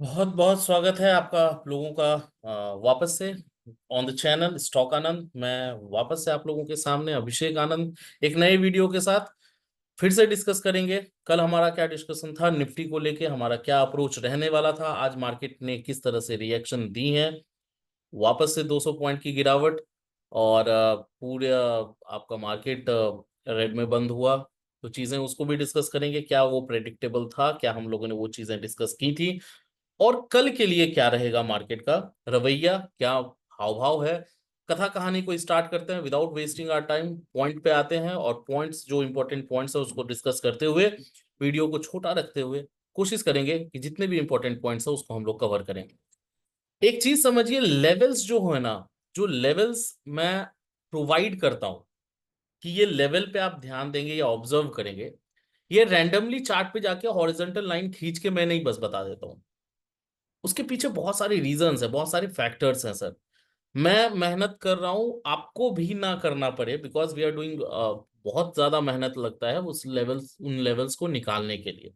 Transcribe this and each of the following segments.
बहुत बहुत स्वागत है आपका आप लोगों का वापस से ऑन द चैनल स्टॉक आनंद। मैं वापस से आप लोगों के सामने अभिषेक आनंद एक नए वीडियो के साथ फिर से डिस्कस करेंगे। कल हमारा क्या डिस्कशन था निफ्टी को लेके, हमारा क्या अप्रोच रहने वाला था, आज मार्केट ने किस तरह से रिएक्शन दी है। वापस से 200 पॉइंट की गिरावट और पूरे आपका मार्केट रेड में बंद हुआ। तो चीजें उसको भी डिस्कस करेंगे, क्या वो प्रेडिक्टेबल था, क्या हम लोगों ने वो चीजें डिस्कस की थी और कल के लिए क्या रहेगा मार्केट का रवैया, क्या हाव भाव है। कथा कहानी को स्टार्ट करते हैं without wasting our time. Point पे आते हैं और पॉइंट्स जो इंपॉर्टेंट पॉइंट्स है उसको डिस्कस करते हुए, वीडियो को छोटा रखते हुए कोशिश करेंगे कि जितने भी इंपॉर्टेंट पॉइंट्स है उसको हम लोग कवर करेंगे। एक चीज समझिए, लेवल्स जो है ना, जो लेवल्स मैं प्रोवाइड करता हूं कि ये लेवल पे आप ध्यान देंगे या ऑब्जर्व करेंगे, ये रैंडमली चार्ट पे जाके हॉरिजॉन्टल लाइन खींच के मैं नहीं बस बता देता हूं। उसके पीछे बहुत सारे रीजंस है, बहुत सारे फैक्टर्स हैं सर। मैं मेहनत कर रहा हूं, आपको भी ना करना पड़े, बिकॉज वी आर डूइंग, बहुत ज्यादा मेहनत लगता है उस लेवल्स उन लेवल्स को निकालने के लिए।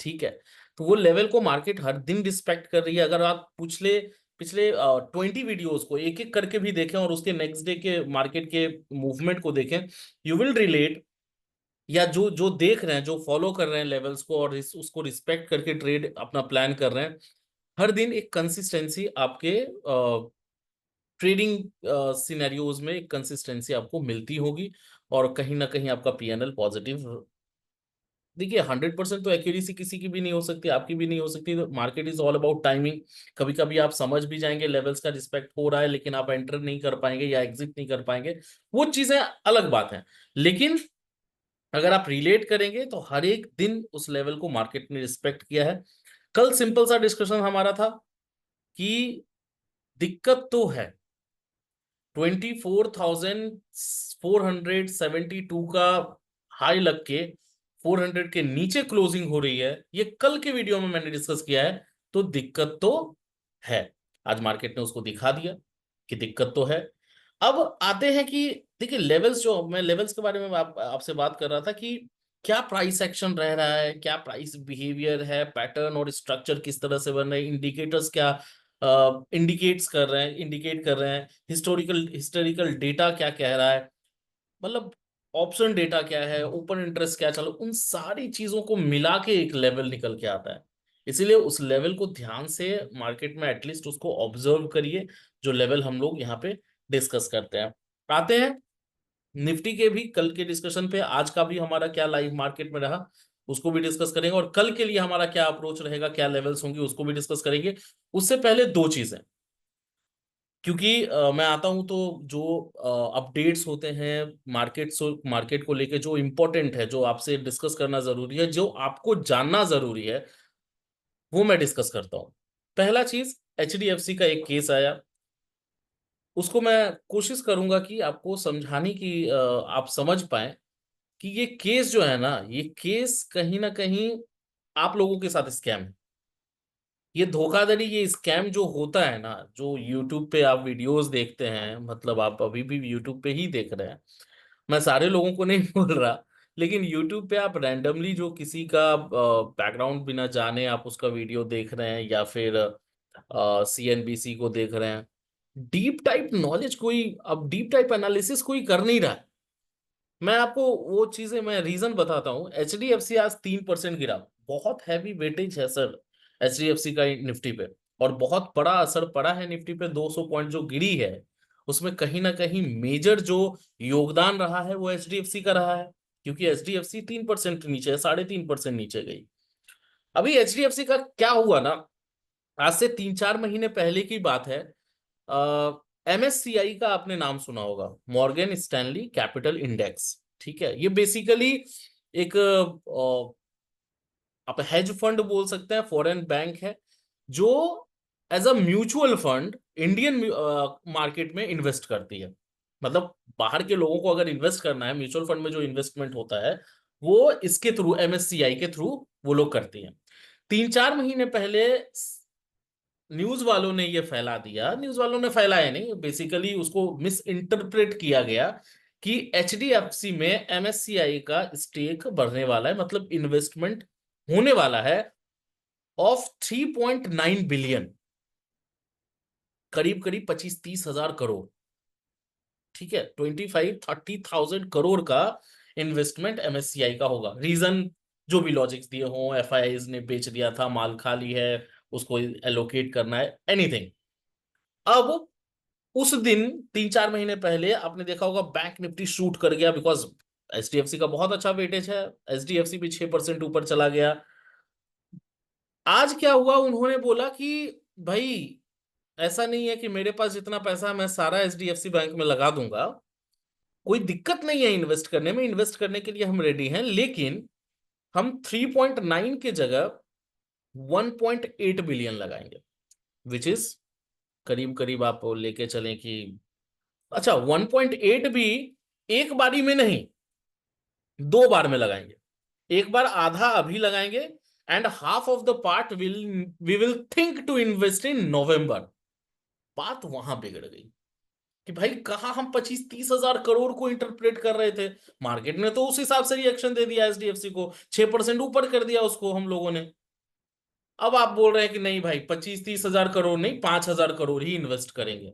ठीक है, तो वो लेवल को मार्केट हर दिन रिस्पेक्ट कर रही है। अगर आप पिछले पिछले 20 वीडियोस को एक एक करके भी देखें और उसके नेक्स्ट डे के मार्केट के मूवमेंट को देखें, यू विल रिलेट। या जो जो देख रहे हैं, जो फॉलो कर रहे हैं लेवल्स को और उसको रिस्पेक्ट करके ट्रेड अपना प्लान कर रहे हैं, हर दिन एक कंसिस्टेंसी आपके ट्रेडिंग सिनेरियोज में एक कंसिस्टेंसी आपको मिलती होगी और कहीं ना कहीं आपका पीएनएल पॉजिटिव। देखिए 100% तो एक्यूरेसी किसी की भी नहीं हो सकती, आपकी भी नहीं हो सकती। Market is all about timing. कभी कभी आप समझ भी जाएंगे लेवल्स का रिस्पेक्ट हो रहा है, लेकिन आप एंटर नहीं कर पाएंगे या एग्जिट नहीं कर पाएंगे, वो चीजें अलग बात है। लेकिन अगर आप रिलेट करेंगे तो हर एक दिन उस लेवल को मार्केट ने रिस्पेक्ट किया है। कल सिंपल सा डिस्कशन हमारा था कि दिक्कत तो है 24,472 का हाई लग के 400 के नीचे क्लोजिंग हो रही है, ये कल के वीडियो में मैंने डिस्कस किया है। तो दिक्कत तो है, आज मार्केट ने उसको दिखा दिया कि दिक्कत तो है। अब आते हैं कि देखिए लेवल्स, जो मैं लेवल्स के बारे में आपसे बात कर रहा था कि क्या प्राइस एक्शन रह रहा है, क्या प्राइस बिहेवियर है, पैटर्न और स्ट्रक्चर किस तरह से बन रहे हैं, इंडिकेटर्स क्या इंडिकेट कर रहे हैं, हिस्टोरिकल हिस्टोरिकल डेटा क्या कह रहा है, मतलब ऑप्शन डेटा क्या है, ओपन इंटरेस्ट क्या चल, उन सारी चीजों को मिला के एक लेवल निकल के आता है। इसीलिए उस लेवल को ध्यान से मार्केट में एटलीस्ट उसको ऑब्जर्व करिए, जो लेवल हम लोग यहाँ पे डिस्कस करते हैं। आते हैं निफ्टी के भी कल के डिस्कशन पे, आज का भी हमारा क्या लाइव मार्केट में रहा उसको भी डिस्कस करेंगे और कल के लिए हमारा क्या अप्रोच रहेगा, क्या लेवल्स होंगे उसको भी डिस्कस करेंगे। उससे पहले दो चीजें, क्योंकि मैं आता हूं तो जो अपडेट्स होते हैं मार्केट को लेके जो इम्पोर्टेंट है, जो आपसे डिस्कस करना जरूरी है, जो आपको जानना जरूरी है, वो मैं डिस्कस करता हूं। पहला चीज, एचडीएफसी का एक केस आया, उसको मैं कोशिश करूंगा कि आपको समझाने की, आप समझ पाए कि ये केस जो है ना, ये केस कहीं ना कहीं आप लोगों के साथ स्कैम है। ये धोखाधड़ी, ये स्कैम जो होता है ना, जो यूट्यूब पे आप वीडियोस देखते हैं, मतलब आप अभी भी यूट्यूब पे ही देख रहे हैं, मैं सारे लोगों को नहीं बोल रहा, लेकिन यूट्यूब पे आप रैंडमली जो किसी का बैकग्राउंड बिना जाने आप उसका वीडियो देख रहे हैं या फिर सीएनबीसी को देख रहे हैं, डीप टाइप नॉलेज कोई, अब डीप टाइप एनालिसिस कोई कर नहीं रहा है। मैं आपको वो चीजें, मैं रीजन बताता हूँ। एचडीएफसी आज 3% गिरा, बहुत हैवी वेटेज है सर एचडीएफसी का निफ्टी पे, और बहुत बड़ा असर पड़ा है निफ्टी पे। 200 पॉइंट जो गिरी है उसमें कहीं ना कहीं मेजर जो योगदान रहा है वो एचडीएफसी का रहा है, क्योंकि एचडीएफसी 3% नीचे है, 3.5% नीचे गई। अभी एचडीएफसी का क्या हुआ ना, आज से 3-4 महीने पहले की बात है। एमएससीआई का आपने नाम सुना होगा, मॉर्गन स्टैनली कैपिटल इंडेक्स। ठीक है, ये बेसिकली एक आप हेज फंड बोल सकते हैं, फॉरेन बैंक है, जो as a mutual fund Indian market में इन्वेस्ट करती है। मतलब बाहर के लोगों को अगर इन्वेस्ट करना है, म्यूचुअल फंड में जो इन्वेस्टमेंट होता है वो इसके थ्रू, एमएससीआई के थ्रू वो लोग करती हैं। 3-4 महीने पहले न्यूज वालों ने ये फैला दिया, न्यूज वालों ने फैलाया नहीं, बेसिकली उसको मिस इंटरप्रेट किया गया कि एचडीएफसी में एमएससीआई का स्टेक बढ़ने वाला है, मतलब इन्वेस्टमेंट होने वाला है ऑफ 3.9 बिलियन, करीब करीब 25-30 हजार करोड़। ठीक है, 25-30 थाउजेंड करोड़ का इन्वेस्टमेंट एमएससीआई का होगा। रीजन जो भी लॉजिक्स दिए हों, एफआईआईज ने बेच दिया था, माल खाली है, उसको एलोकेट करना है, एनीथिंग। अब उस दिन 3-4 महीने पहले आपने देखा होगा बैंक निफ्टी शूट कर गया, बिकॉज एचडीएफसी का बहुत अच्छा वेटेज है, एचडीएफसी भी 6% ऊपर चला गया। आज क्या हुआ, उन्होंने बोला कि भाई ऐसा नहीं है कि मेरे पास जितना पैसा है मैं सारा एचडीएफसी बैंक में लगा दूंगा, कोई दिक्कत नहीं है इन्वेस्ट करने में, इन्वेस्ट करने के लिए हम रेडी हैं, लेकिन हम 3.9 की जगह 1.8 बिलियन लगाएंगे, विच इज करीब करीब आप लेके चलें कि अच्छा 1.8 भी एक बारी में नहीं, 2 बार में लगाएंगे। एक बार आधा अभी लगाएंगे, and half of the part we will think to invest in November. बात वहां बिगड़ गई कि भाई कहा हम 25-30 हजार करोड़ को इंटरप्रेट कर रहे थे, मार्केट ने तो उस हिसाब से रिएक्शन दे दिया, एचडीएफसी को 6% ऊपर कर दिया उसको हम लोगों ने। अब आप बोल रहे हैं कि नहीं भाई 25-30 हजार करोड़ नहीं, 5 हजार करोड़ ही इन्वेस्ट करेंगे।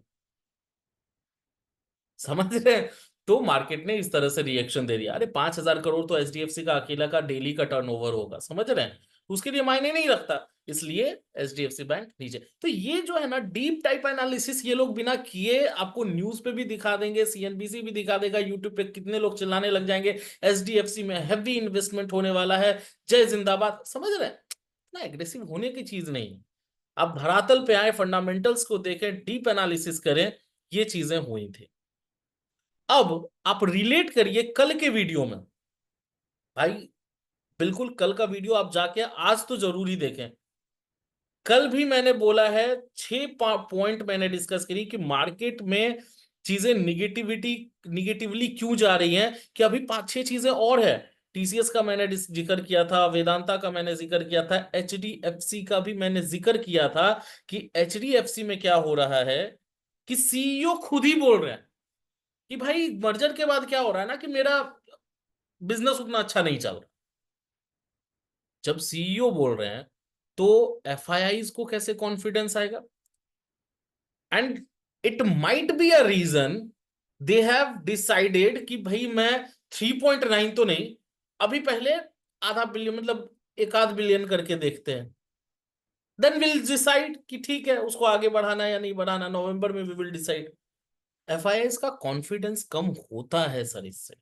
समझ रहे हैं? तो मार्केट ने इस तरह से रिएक्शन दे दिया। अरे 5 हजार करोड़ तो एचडीएफसी का अकेला का डेली का टर्नओवर होगा, समझ रहे हैं? उसके लिए मायने नहीं रखता, इसलिए एचडीएफसी बैंक नीचे। तो ये जो है ना डीप टाइप एनालिसिस, ये लोग बिना किए आपको न्यूज पे भी दिखा देंगे, सीएनबीसी भी दिखा देगा, यूट्यूब पे कितने लोग चिल्लाने लग जाएंगे एचडीएफसी में हैवी इन्वेस्टमेंट होने वाला है, जय जिंदाबाद। समझ रहे हैं? ना एग्रेसिव होने की चीज नहीं है। आप धरातल पे आए, फंडामेंटल्स को देखें, डीप एनालिसिस करें, ये चीजें हुई थी। अब आप रिलेट करिए कल के वीडियो में। भाई बिल्कुल कल का वीडियो आप जाके आज तो जरूर ही देखें। कल भी मैंने बोला है, 6 पॉइंट मैंने डिस्कस करी कि मार्केट में चीजें निगेटिवली क्यों जा रही हैं, कि अभी 5-6 चीजें और है। टीसीएस का मैंने जिक्र किया था, वेदांता का मैंने जिक्र किया था, एचडीएफसी का भी मैंने जिक्र किया था कि एचडीएफसी में क्या हो रहा है, कि सीईओ खुद ही बोल रहे हैं कि भाई मर्जर के बाद क्या हो रहा है ना, कि मेरा बिजनेस उतना अच्छा नहीं चल रहा। जब सीईओ बोल रहे हैं तो एफआईआईज को कैसे कॉन्फिडेंस आएगा? And it might be a reason they have decided कि भाई मैं 3.9 तो नहीं, अभी पहले आधा बिलियन, मतलब 1 आध बिलियन करके देखते हैं, देन विल डिसाइड कि ठीक है उसको आगे बढ़ाना है या नहीं बढ़ाना, नवंबर में वी विल डिसाइड। एफआईआईज का कॉन्फिडेंस कम होता है सर इससे।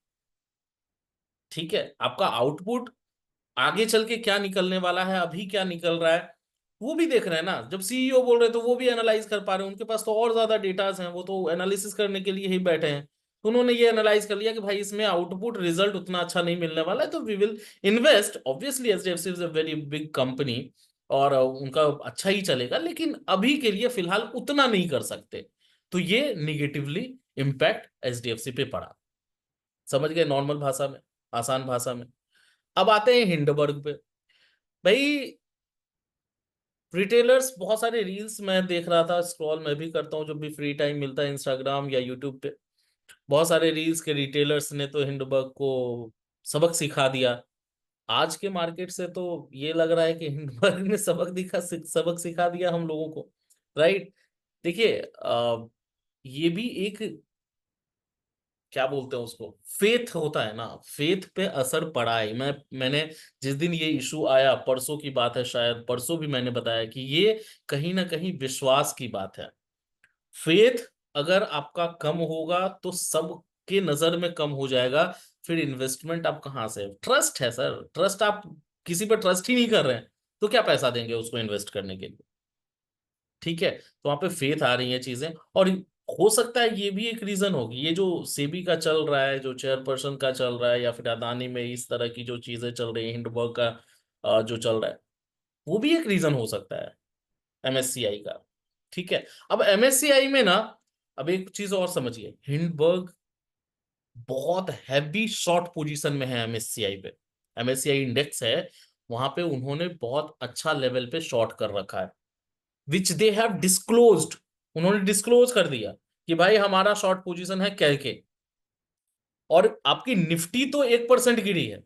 ठीक है, आपका आउटपुट आगे चल के क्या निकलने वाला है, अभी क्या निकल रहा है वो भी देख रहे हैं ना। जब सीईओ बोल रहे हैं तो वो भी एनालाइज कर पा रहे हैं, उनके पास तो और ज्यादा डेटास हैं, वो तो एनालिसिस करने के लिए ही बैठे हैं। तो उन्होंने ये एनालाइज कर लिया कि भाई इसमें आउटपुट रिजल्ट उतना अच्छा नहीं मिलने वाला है, तो we will invest. Obviously HDFC is a very big company, और उनका अच्छा ही चलेगा, लेकिन अभी के लिए फिलहाल उतना नहीं कर सकते। तो ये निगेटिवली इम्पैक्ट एचडीएफसी पे पड़ा। समझ गए नॉर्मल भाषा में, आसान भाषा में? अब आते हैं हिंडबर्ग पे। भाई रिटेलर्स, बहुत सारे रील्स मैं देख रहा था, स्क्रॉल मैं भी करता हूँ जब भी फ्री टाइम मिलता है इंस्टाग्राम या यूट्यूब पे। बहुत सारे रील्स के रिटेलर्स ने तो हिंडबर्ग को सबक सिखा दिया। आज के मार्केट से तो ये लग रहा है कि हिंडबर्ग ने सबक सिखा दिया हम लोगों को। राइट? देखिए ये भी एक, क्या बोलते हैं उसको, फेथ होता है ना, फेथ पे असर पड़ा है। मैंने जिस दिन ये इशू आया, परसों की बात है शायद, परसों भी मैंने बताया कि ये कहीं ना कहीं विश्वास की बात है। फेथ अगर आपका कम होगा तो सबके नजर में कम हो जाएगा, फिर इन्वेस्टमेंट आप कहाँ से, ट्रस्ट है सर, ट्रस्ट आप किसी पर ट्रस्ट ही नहीं कर रहे हैं तो क्या पैसा देंगे उसको इन्वेस्ट करने के लिए? ठीक है, तो वहां पे फेथ आ रही है चीजें। और हो सकता है ये भी एक रीजन होगी, ये जो सेबी का चल रहा है, जो चेयरपर्सन का चल रहा है, या फिर अदानी में इस तरह की जो चीजें चल रही है, हिंडबर्ग का जो चल रहा है, वो भी एक रीजन हो सकता है एमएससीआई का। ठीक है, अब एमएससीआई में ना, अब एक चीज और समझिए, हिंडबर्ग बहुत हैवी शॉर्ट पोजीशन में है एमएससीआई पे। एमएससीआई इंडेक्स है, वहां पे उन्होंने बहुत अच्छा लेवल पे शॉर्ट कर रखा है, विच दे हैव डिस्क्लोज्ड। उन्होंने डिस्क्लोज कर दिया कि भाई हमारा शॉर्ट पोजीशन है कह के। और आपकी निफ्टी तो 1% गिरी है,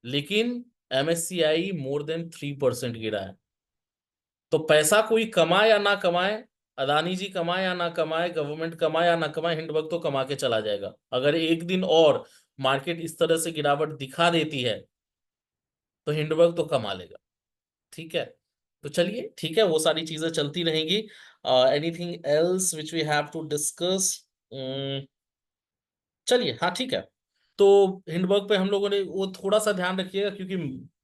लेकिन MSCI मोर देन 3% गिरा है। तो पैसा कोई कमाए या ना कमाए, अदानी जी कमाए या ना कमाए, गवर्नमेंट कमाए या ना कमाए, हिंडबर्ग तो कमा के चला जाएगा। अगर एक दिन और मार्केट इस तरह से गिरावट दिखा देती है तो हिंडबर्ग तो कमा लेगा। ठीक है, तो चलिए ठीक है, वो सारी चीजें चलती रहेंगी। Anything else which we have to discuss? चलिए हाँ ठीक है। तो हिंडबर्ग पे हम लोगों ने वो थोड़ा सा ध्यान रखिएगा, क्योंकि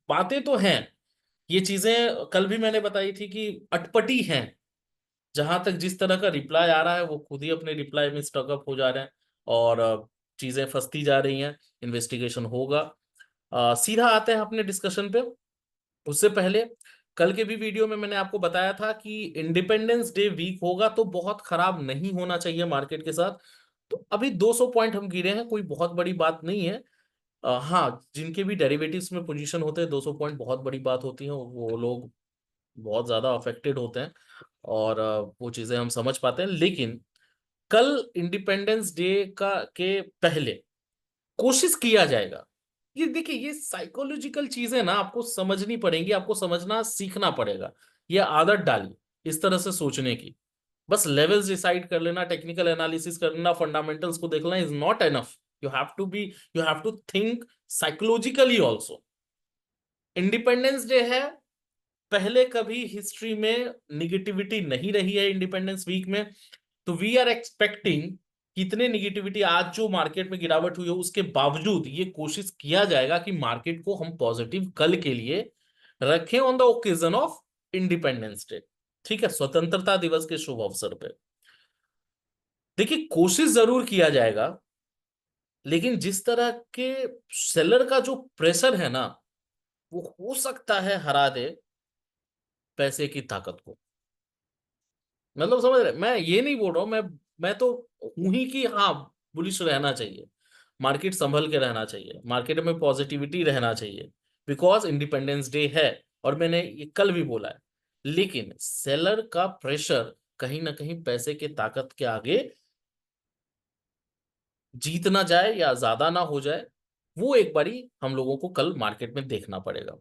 बातें तो हैं, ये चीजें कल भी मैंने बताई थी कि अटपटी हैं। जहां तक जिस तरह का रिप्लाई आ रहा है वो खुद ही अपने रिप्लाई में स्टकअप हो जा रहे हैं, और चीजें फंसती जा रही हैं। इन्वेस्टिगेशन होगा। सीधा आते हैं अपने डिस्कशन पे। उससे पहले, कल के भी वीडियो में मैंने आपको बताया था कि इंडिपेंडेंस डे वीक होगा तो बहुत खराब नहीं होना चाहिए मार्केट के साथ। तो अभी 200 पॉइंट हम गिरे हैं, कोई बहुत बड़ी बात नहीं है। हाँ, जिनके भी डेरिवेटिव्स में पोजीशन होते हैं 200 पॉइंट बहुत बड़ी बात होती है, वो लोग बहुत ज्यादा अफेक्टेड होते हैं, और वो चीजें हम समझ पाते हैं। लेकिन कल इंडिपेंडेंस डे का के पहले कोशिश किया जाएगा। ये देखिए, ये साइकोलॉजिकल चीजें ना आपको समझनी पड़ेंगी, आपको समझना सीखना पड़ेगा। ये आदत डालिए इस तरह से सोचने की। बस लेवल्स डिसाइड कर लेना, टेक्निकल एनालिसिस कर लेना, फंडामेंटल्स को देखना is not enough. You have to think psychologically also. Independence day है, पहले कभी हिस्ट्री में निगेटिविटी नहीं रही है इंडिपेंडेंस वीक में। तो वी आर एक्सपेक्टिंग कितने निगेटिविटी आज जो मार्केट में गिरावट हुई है उसके बावजूद ये कोशिश किया जाएगा कि मार्केट को हम पॉजिटिव कल के लिए रखें on the occasion of independence day. ठीक है, स्वतंत्रता दिवस के शुभ अवसर पे देखिए कोशिश जरूर किया जाएगा। लेकिन जिस तरह के सेलर का जो प्रेशर है ना, वो हो सकता है हरा दे पैसे की ताकत को। मतलब समझ रहे, मैं ये नहीं बोल रहा हूं, मैं तो हूं ही कि हाँ, बुलिश रहना चाहिए, मार्केट संभल के रहना चाहिए, मार्केट में पॉजिटिविटी रहना चाहिए, बिकॉज इंडिपेंडेंस डे है। और मैंने ये कल भी बोला है। लेकिन सेलर का प्रेशर कहीं ना कहीं पैसे के ताकत के आगे जीत ना जाए या ज्यादा ना हो जाए, वो एक बारी हम लोगों को कल मार्केट में देखना पड़ेगा।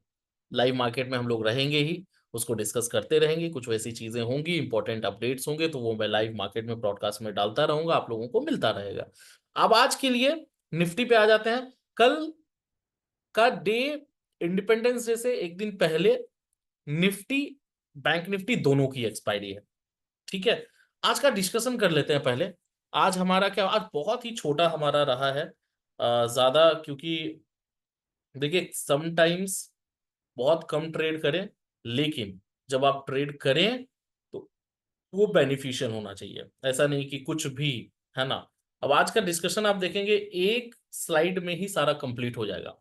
लाइव मार्केट में हम लोग रहेंगे ही, उसको डिस्कस करते रहेंगे, कुछ वैसी चीजें होंगी, इंपॉर्टेंट अपडेट्स होंगे तो वो मैं लाइव मार्केट में ब्रॉडकास्ट में डालता रहूंगा, आप लोगों को मिलता रहेगा। अब आज के लिए निफ्टी पे आ जाते हैं। कल का डे, इंडिपेंडेंस डे से एक दिन पहले, निफ्टी, बैंक निफ्टी दोनों की एक्सपायरी है। ठीक है, आज का डिस्कशन कर लेते हैं पहले। आज हमारा क्या, आज बहुत ही छोटा हमारा रहा है, ज्यादा, क्योंकि देखिए समटाइम्स बहुत कम ट्रेड करें, लेकिन जब आप ट्रेड करें तो वो बेनिफिशियल होना चाहिए, ऐसा नहीं कि कुछ भी, है ना। अब आज का डिस्कशन आप देखेंगे एक स्लाइड में ही सारा कंप्लीट हो जाएगा।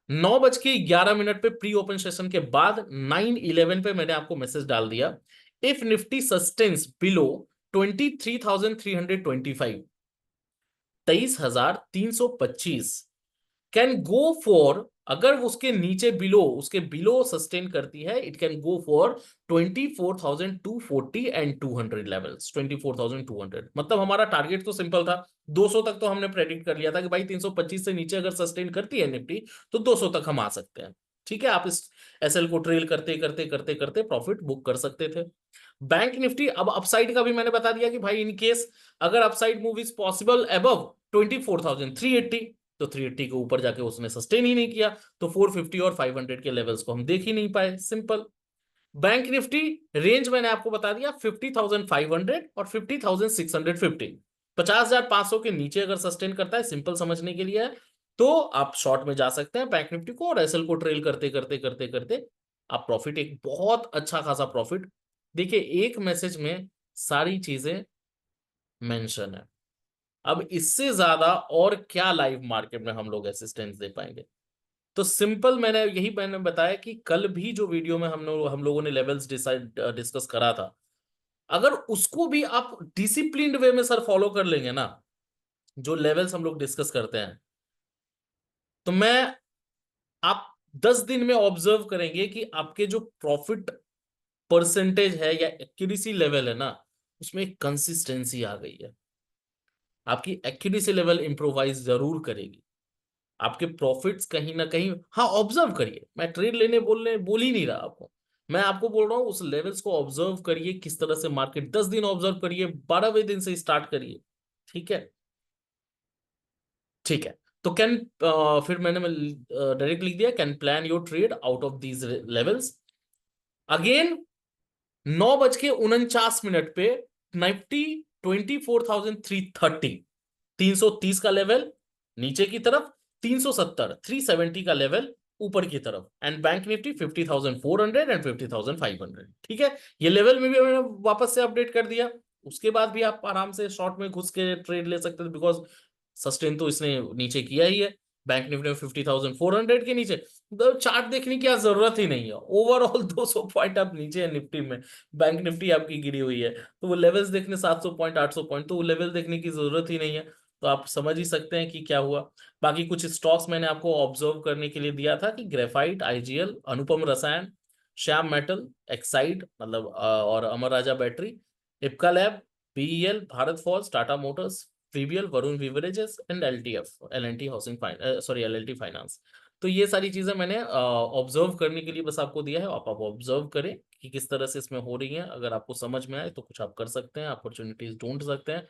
9:11 पे प्री ओपन सेशन के बाद 9:11 पे मैंने आपको मैसेज डाल दिया, if Nifty sustains below 23,325, 23,325, can go for, अगर वो उसके नीचे बिलो, उसके बिलो सस्टेन करती है, it can go for 24,240 and 200 levels. 24,200 मतलब हमारा टारगेट तो सिंपल था, 200 तक तो हमने प्रेडिक्ट कर लिया था कि भाई 325 से नीचे अगर सस्टेन करती है निफ्टी तो 200 तक हम आ सकते हैं। ठीक है, आप इस एसएल को ट्रेल करते करते करते करते प्रॉफिट बुक कर सकते थे। बैंक निफ्टी, अब अपसाइड का भी मैंने बता दिया कि भाई इन केस अगर upside move is possible above 24,380, तो 380 के ऊपर जाके उसने सस्टेन ही नहीं किया, तो 450 और 500 के लेवल्स को हम देख ही नहीं पाए, सिंपल। बैंक निफ्टी रेंज मैंने आपको बता दिया 50,500 और 50,650, 50,500 के नीचे अगर सस्टेन करता है, सिंपल समझने के लिए है, तो आप शॉर्ट में जा सकते हैं बैंक निफ्टी को, और एसएल को ट्रेल करते करते करते करते आप प्रॉफिट, एक बहुत अच्छा खासा प्रॉफिट। देखिए एक मैसेज में सारी चीजें मेंशन है। अब इससे ज्यादा और क्या लाइव मार्केट में हम लोग असिस्टेंस दे पाएंगे? तो सिंपल, मैंने बताया कि कल भी जो वीडियो में हम लोगों ने लेवल्स डिस्कस करा था, अगर उसको भी आप डिसिप्लिन्ड वे में सर फॉलो कर लेंगे ना, जो लेवल्स हम लोग डिस्कस करते हैं, तो मैं, आप 10 दिन में ऑब्जर्व करेंगे कि आपके जो प्रॉफिट परसेंटेज है या एक्यूरेसी लेवल है ना, उसमें एक कंसिस्टेंसी आ गई है। आपकी एक्यूरेसी लेवल इंप्रोवाइज जरूर करेगी। आपके प्रॉफिट्स कहीं ना कहीं, हाँ ऑब्जर्व करिए, मैं ट्रेड लेने बोल ही नहीं रहा आपको, मैं आपको बोल रहा हूँ उस लेवल्स को ऑब्जर्व करिए, किस तरह से मार्केट 10 दिन ऑब्जर्व करिए, 12वें दिन से स्टार्ट करिए। ठीक है, ठीक है। तो कैन, फिर मैंने डायरेक्ट लिख दिया, can plan your trade out of these levels. Again 9:49 पे निफ्टी 24,330, 330 का लेवल नीचे की तरफ, 370 370 का लेवल ऊपर की तरफ, एंड बैंक निफ्टी 50,400 एंड 50,500। ठीक है, ये लेवल में भी मैंने वापस से अपडेट कर दिया। उसके बाद भी आप आराम से शॉर्ट में घुस के ट्रेड ले सकते थे, बिकॉज सस्टेन तो इसने नीचे किया ही है, बैंक निफ्टी में 50,400 के नीचे, तो चार्ट देखने की जरूरत ही नहीं है, ओवरऑल 200 पॉइंट आप नीचे है निफ्टी में, बैंक निफ्टी आपकी गिरी हुई है, तो वो लेवल्स देखने 700 पॉइंट 800 पॉइंट, तो वो लेवल देखने की जरूरत ही नहीं है। तो आप समझ ही सकते हैं कि क्या हुआ। बाकी कुछ स्टॉक्स मैंने आपको ऑब्जर्व करने के लिए दिया था कि ग्रेफाइट, आईजीएल, अनुपम रसायन, श्याम मेटल, एक्साइड मतलब और Amara Raja battery, Ipca lab, BEL, Bharat Forge, Tata Motors, trivial, Varun Beverages and LTF, LNT Housing sorry LLT Finance. तो ये सारी चीजें मैंने ऑब्जर्व करने के लिए बस आपको दिया है, आप ऑब्जर्व करें कि किस तरह से इसमें हो रही है, अगर आपको समझ में आए तो कुछ आप कर सकते हैं, अपॉर्चुनिटीज ढूंढ सकते हैं।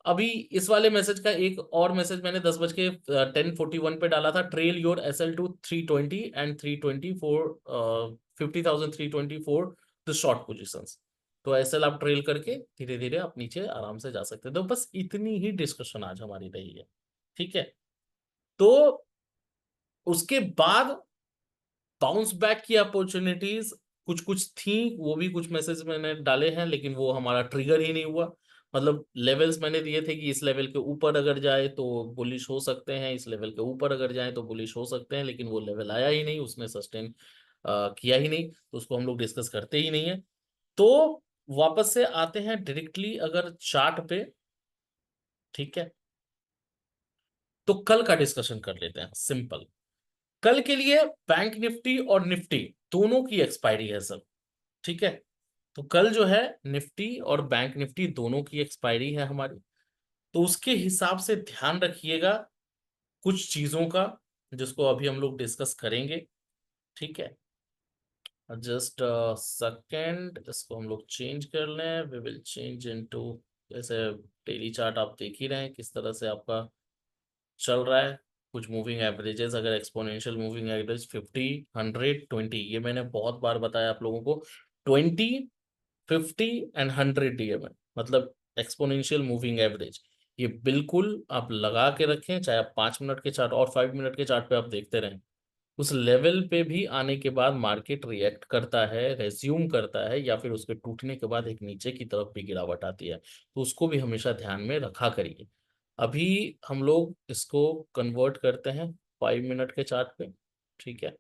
अभी इस वाले मैसेज का एक और मैसेज मैंने 10:10:41 पे डाला था, trail your SL to 320 and 324 50,324 the short positions. तो एसएल आप ट्रेल करके धीरे धीरे आप नीचे आराम से जा सकते हैं। तो बस इतनी ही डिस्कशन आज हमारी रही है। ठीक है, तो उसके बाद बाउंस बैक की अपॉर्चुनिटीज कुछ कुछ थी, वो भी कुछ मैसेज मैंने डाले हैं, लेकिन वो हमारा ट्रिगर ही नहीं हुआ। मतलब लेवल्स मैंने दिए थे कि इस लेवल के ऊपर अगर जाए तो बुलिश हो सकते हैं, इस लेवल के ऊपर अगर जाए तो बुलिश हो सकते हैं, लेकिन वो लेवल आया ही नहीं, उसने सस्टेन किया ही नहीं, तो उसको हम लोग डिस्कस करते ही नहीं है। तो वापस से आते हैं डायरेक्टली अगर चार्ट पे। ठीक है, तो कल का डिस्कशन कर लेते हैं सिंपल। कल के लिए बैंक निफ्टी और निफ्टी दोनों की एक्सपायरी है सर। ठीक है, तो कल जो है निफ्टी और बैंक निफ्टी दोनों की एक्सपायरी है हमारी, तो उसके हिसाब से ध्यान रखिएगा कुछ चीजों का, जिसको अभी हम लोग डिस्कस करेंगे। ठीक है, जस्ट सेकेंड, इसको हम लोग चेंज कर लें, वी विल चेंज इनटू, जैसे डेली चार्ट आप देख ही रहे हैं किस तरह से आपका चल रहा है। कुछ मूविंग एवरेजेस, अगर एक्सपोनेंशियल मूविंग एवरेज 50 100 20, ये मैंने बहुत बार बताया आप लोगों को, 20 50 एंड 100 डीएमए मतलब एक्सपोनेंशियल मूविंग एवरेज, ये बिल्कुल आप लगा के रखें, चाहे आप 5 मिनट के चार्ट और 5 मिनट के चार्ट पे आप देखते रहें। उस लेवल पे भी आने के बाद मार्केट रिएक्ट करता है, रेज्यूम करता है, या फिर उसके टूटने के बाद एक नीचे की तरफ भी गिरावट आती है, तो उसको भी हमेशा ध्यान में रखा करिए। अभी हम लोग इसको कन्वर्ट करते हैं 5 मिनट के चार्ट पे। ठीक है,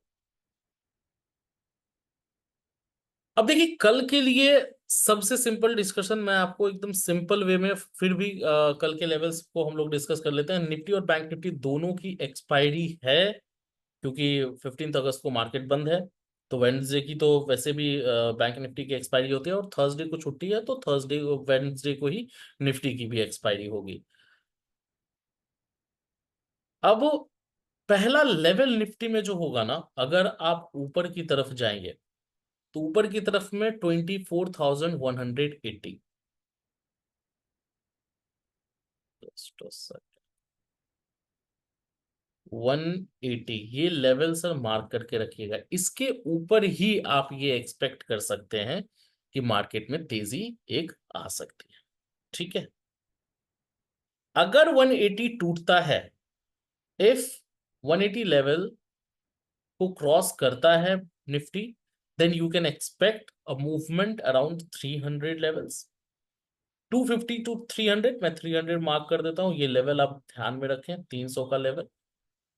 अब देखिए कल के लिए सबसे सिंपल डिस्कशन मैं आपको एकदम सिंपल वे में फिर भी कल के लेवल्स को हम लोग डिस्कस कर लेते हैं। निफ्टी और बैंक निफ्टी दोनों की एक्सपायरी है, क्योंकि 15 अगस्त को मार्केट बंद है, तो वेडनेसडे की तो वैसे भी बैंक निफ्टी की एक्सपायरी होती है, और थर्सडे को छुट्टी है, तो थर्सडे वेडनेसडे को ही निफ्टी की भी एक्सपायरी होगी। अब पहला लेवल निफ्टी में जो होगा ना, अगर आप ऊपर की तरफ जाएंगे तो ऊपर की तरफ में 24,180, 180, ये लेवल सर मार्क करके रखिएगा, इसके ऊपर ही आप ये एक्सपेक्ट कर सकते हैं कि मार्केट में तेजी एक आ सकती है। ठीक है, अगर 180 टूटता है, इफ 180 लेवल को क्रॉस करता है Nifty, then you can expect a movement around 300 levels, 250 to 300, मैं 300 मार्क कर देता हूं, ये लेवल आप ध्यान में रखें, 300 का लेवल।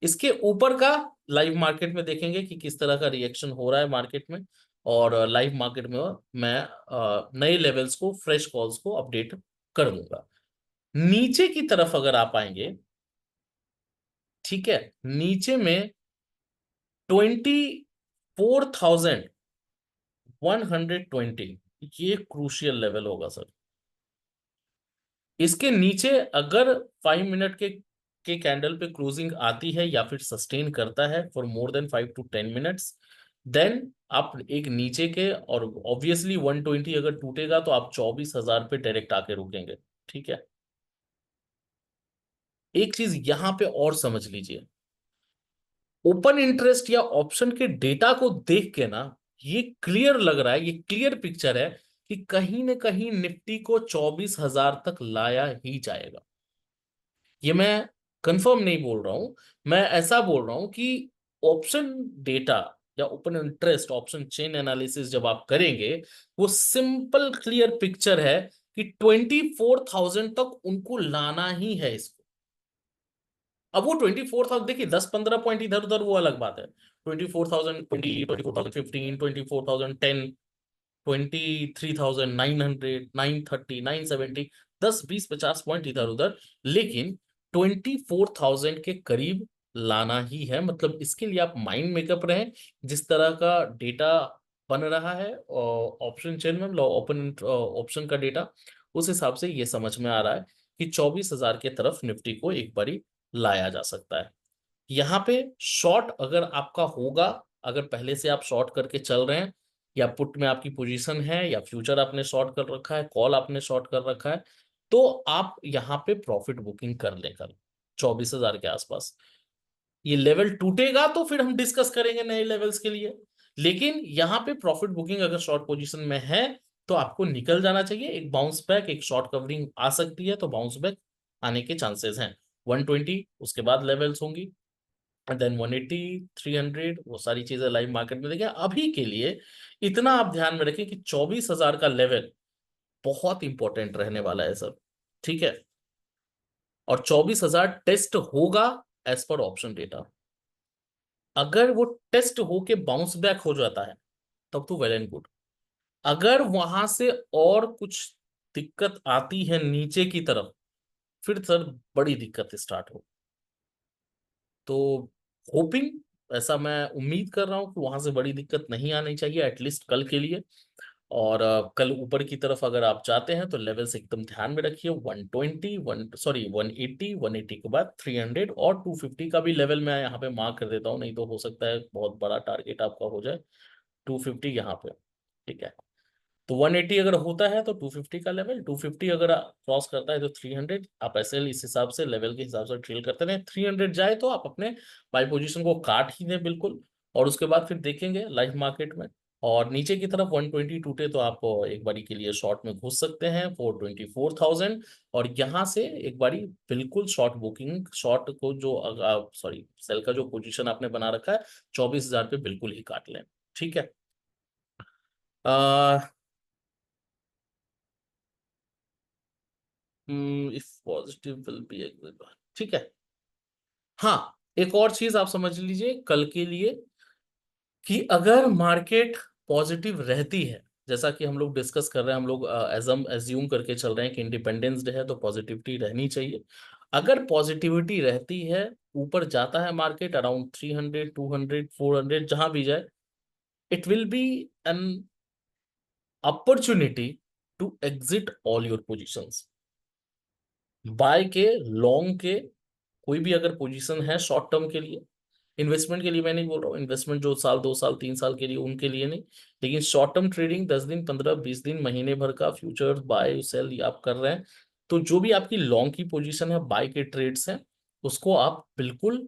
इसके ऊपर का लाइव मार्केट में देखेंगे कि किस तरह का रिएक्शन हो रहा है मार्केट में, और लाइव मार्केट में मैं नए लेवल्स को, फ्रेश कॉल्स को अपडेट कर दूंगा। नीचे की तरफ अगर आप आएंगे, ठीक है, नीचे में 24,120, ये क्रूशियल लेवल होगा सर। इसके नीचे अगर 5 मिनट के के कैंडल पे क्लोजिंग आती है या फिर सस्टेन करता है for more than 5 to 10 minutes, then आप एक नीचे के, और ऑब्वियसली 120 अगर टूटेगा तो आप 24,000 पे डायरेक्ट आके रुकेंगे। ठीक है। एक चीज यहां पे और समझ लीजिए, ओपन इंटरेस्ट या ऑप्शन के डेटा को देख के ना ये क्लियर लग रहा है, ये क्लियर पिक्चर है कि कहीं ना कहीं निफ्टी को 24,000 तक लाया ही जाएगा। ये मैं कंफर्म नहीं बोल रहा हूं, मैं ऐसा बोल रहा हूं कि ऑप्शन डेटा या open interest option chain analysis जब आप करेंगे, वो सिंपल क्लियर पिक्चर है कि 24,000 तक उनको लाना ही है इसको। अब वो 24,000 देखिए, 10-15 पॉइंट इधर उधर वो अलग बात है। 24,020, 24,015, 24,010, 23,900, 930, 970, 10, 20, 50 पॉइंट इधर उधर, लेकिन 24,000 के करीब लाना ही है। मतलब इसके लिए आप माइंड मेकअप रहें, जिस तरह का डेटा बन रहा है ऑप्शन चेन में, ओपन ऑप्शन का डेटा, उस हिसाब से ये समझ में आ रहा है कि 24,000 के तरफ निफ्टी को एक बारी लाया जा सकता है। यहाँ पे शॉर्ट अगर आपका होगा, अगर पहले से आप शॉर्ट करके चल रहे हैं, या पुट में आपकी पोजीशन है, या फ्यूचर आपने शॉर्ट कर रखा है, कॉल आपने शॉर्ट कर रखा है, तो आप यहाँ पे प्रॉफिट बुकिंग कर लें कल 24,000 के आसपास। ये लेवल टूटेगा तो फिर हम डिस्कस करेंगे नए लेवल्स के लिए, लेकिन यहाँ पे प्रॉफिट बुकिंग अगर शॉर्ट पोजीशन में है तो आपको निकल जाना चाहिए। एक बाउंस बैक, एक शॉर्ट कवरिंग आ सकती है, तो बाउंस बैक आने के चांसेस हैं। 120 उसके बाद लेवल्स होंगी, एंड देन 180, 300, वो सारी चीजें लाइव मार्केट में देखें। अभी के लिए इतना आप ध्यान में रखें कि 24,000 का लेवल बहुत इंपॉर्टेंट रहने वाला है सर। ठीक है। और 24,000 टेस्ट होगा एज पर ऑप्शन डेटा। अगर वो टेस्ट होके बाउंस बैक हो जाता है तब तो वेल एंड गुड। अगर वहां से और कुछ दिक्कत आती है नीचे की तरफ, फिर सर बड़ी दिक्कत स्टार्ट हो। तो होपिंग, ऐसा मैं उम्मीद कर रहा हूं कि वहां से बड़ी दिक्कत नहीं आनी चाहिए एटलीस्ट कल के लिए। और कल ऊपर की तरफ अगर आप जाते हैं तो लेवल्स एकदम ध्यान में रखिए। 120, 180, 180 के बाद 300 और 250 का भी लेवल मैं यहाँ पे मार्क कर देता हूँ, नहीं तो हो सकता है बहुत बड़ा टारगेट आपका हो जाए 250 यहाँ पे। ठीक है। तो 180 अगर होता है तो 250 का लेवल, 250 अगर क्रॉस करता है तो 300। आप ऐसे इस हिसाब से लेवल के हिसाब से ट्रेल करते रहे। 300 जाए तो आप अपने बाई पोजीशन को काट ही दें बिल्कुल, और उसके बाद फिर देखेंगे लाइव मार्केट में। और नीचे की तरफ 120 टूटे तो आप एक बारी के लिए शॉर्ट में घुस सकते हैं फॉर 24,000। और यहाँ से एक बारी बिल्कुल शॉर्ट बुकिंग, शॉर्ट को जो सॉरी सेल का जो पोजीशन आपने बना रखा है 24,000 पे बिल्कुल ही काट लें। ठीक है। If positive will be exit, ठीक है। हाँ, एक और चीज आप समझ लीजिए कल के लिए, कि अगर मार्केट पॉजिटिव रहती है, जैसा कि हम लोग डिस्कस कर रहे हैं, हम लोग एज्यूम करके चल रहे हैं कि इंडिपेंडेंस डे है तो पॉजिटिविटी रहनी चाहिए। अगर पॉजिटिविटी रहती है, ऊपर जाता है मार्केट अराउंड 300, 200, 400 जहां भी जाए, it will be an opportunity to exit all your positions. Buy के, लॉन्ग के, कोई भी अगर पोजीशन है शॉर्ट टर्म के लिए, इन्वेस्टमेंट के लिए मैं नहीं बोल रहा हूँ, इन्वेस्टमेंट जो साल 2 साल 3 साल के लिए, उनके लिए नहीं, लेकिन शॉर्ट टर्म ट्रेडिंग 10 दिन 15 20 दिन महीने भर का फ्यूचर बाय सेल आप कर रहे हैं, तो जो भी आपकी लॉन्ग की पोजीशन है, बाय के ट्रेड्स हैं, उसको आप बिल्कुल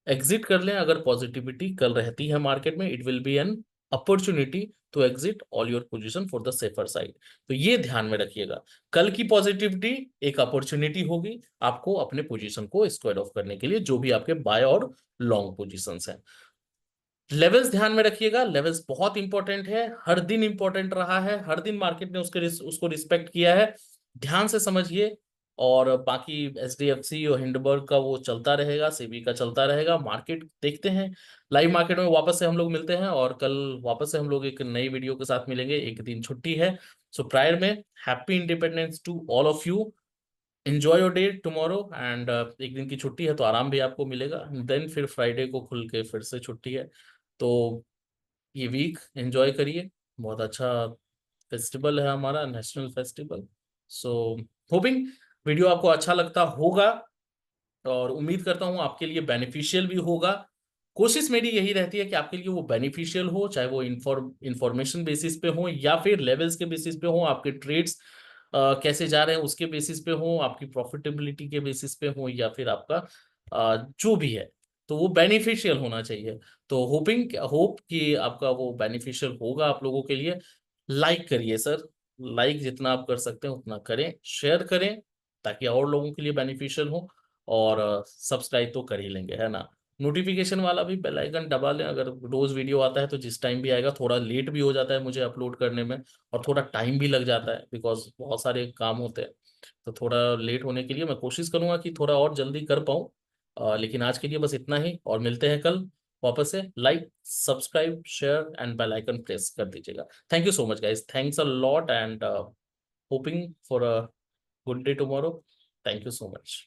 एग्जिट कर लें। अगर पॉजिटिविटी कल रहती है मार्केट में, it will be an opportunity to exit all your position for the safer side. तो ये ध्यान में रखिएगा, कल की पॉजिटिविटी एक अपॉर्चुनिटी होगी आपको अपने पोजीशन को स्क्वायर ऑफ करने के लिए, जो भी आपके बाय और लॉन्ग पोजीशंस हैं। लेवल्स ध्यान में रखिएगा, लेवल्स बहुत इंपॉर्टेंट है, हर दिन इंपॉर्टेंट रहा है, हर दिन मार्केट ने उसको रिस्पेक्ट किया है। ध्यान से समझिए। और बाकी एचडीएफसी और हिंडबर्ग का वो चलता रहेगा, सेबी का चलता रहेगा। मार्केट देखते हैं, लाइव मार्केट में वापस से हम लोग मिलते हैं, और कल वापस से हम लोग एक नई वीडियो के साथ मिलेंगे। एक दिन छुट्टी है, सो प्रायर में happy independence to all of you. Enjoy your day tomorrow, and एक दिन की छुट्टी है तो आराम भी आपको मिलेगा, देन फिर फ्राइडे को खुल के फिर से छुट्टी है। तो ये वीक एंजॉय करिए, बहुत अच्छा फेस्टिवल है हमारा, नेशनल फेस्टिवल। सो होपिंग वीडियो आपको अच्छा लगता होगा। और उम्मीद करता हूँ आपके लिए बेनिफिशियल भी होगा। कोशिश मेरी यही रहती है कि आपके लिए वो बेनिफिशियल हो, चाहे वो इंफॉर्मेशन बेसिस पे हो या फिर लेवल्स के बेसिस पे हो, आपके ट्रेड्स कैसे जा रहे हैं उसके बेसिस पे हो, आपकी प्रॉफिटेबिलिटी के बेसिस पे हो, या फिर आपका जो भी है, तो वो बेनिफिशियल होना चाहिए। तो होप कि आपका वो बेनिफिशियल होगा आप लोगों के लिए। लाइक करिए सर, लाइक जितना आप कर सकते हैं उतना करें, शेयर करें ताकि और लोगों के लिए बेनिफिशियल हो। और सब्सक्राइब तो कर ही लेंगे, है ना। नोटिफिकेशन वाला भी बेल आइकन दबा लें, अगर रोज वीडियो आता है तो जिस टाइम भी आएगा। थोड़ा लेट भी हो जाता है मुझे अपलोड करने में, और थोड़ा टाइम भी लग जाता है बिकॉज बहुत सारे काम होते हैं। तो थोड़ा लेट होने के लिए मैं कोशिश करूंगा कि थोड़ा और जल्दी कर पाऊँ। लेकिन आज के लिए बस इतना ही, और मिलते हैं कल वापस से। Like, subscribe, share and bell icon press कर दीजिएगा। Thank you so much guys, thanks a lot, and hoping for a good day tomorrow. Thank you so much.